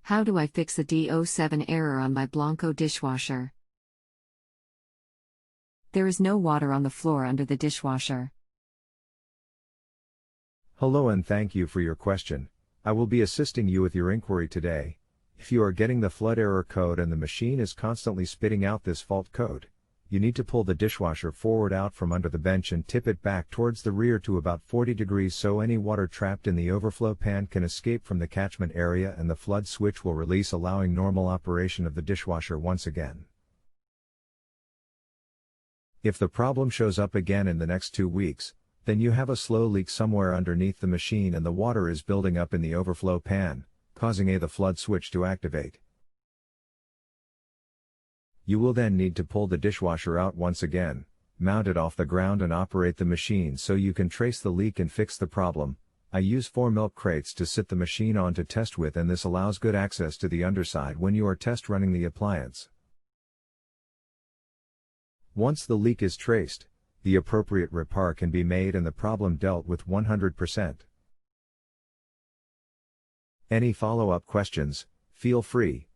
How do I fix a D07 error on my Blanco dishwasher? There is no water on the floor under the dishwasher. Hello and thank you for your question. I will be assisting you with your inquiry today. If you are getting the flood error code and the machine is constantly spitting out this fault code, you need to pull the dishwasher forward out from under the bench and tip it back towards the rear to about 40 degrees so any water trapped in the overflow pan can escape from the catchment area and the flood switch will release, allowing normal operation of the dishwasher once again. If the problem shows up again in the next 2 weeks, then you have a slow leak somewhere underneath the machine and the water is building up in the overflow pan, causing the flood switch to activate. You will then need to pull the dishwasher out once again, mount it off the ground and operate the machine so you can trace the leak and fix the problem. I use 4 milk crates to sit the machine on to test with, and this allows good access to the underside when you are test running the appliance. Once the leak is traced, the appropriate repair can be made and the problem dealt with 100%. Any follow-up questions, feel free.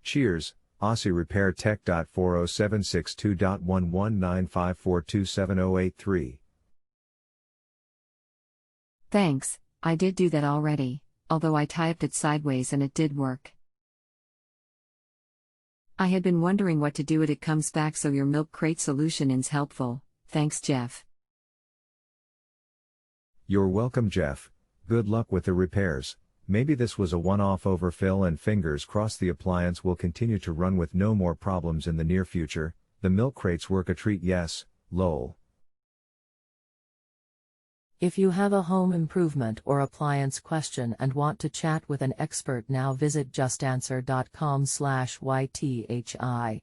Cheers, AUSSIE Repair Tech. 40762.1195427083. Thanks, I did do that already, although I typed it sideways and it did work. I had been wondering what to do and it comes back, so your milk crate solution is helpful. Thanks, Jeff. You're welcome, Jeff. Good luck with the repairs. Maybe this was a one-off overfill and fingers crossed the appliance will continue to run with no more problems in the near future. The milk crates work a treat, yes, lol. If you have a home improvement or appliance question and want to chat with an expert now, visit justanswer.com/YTHI.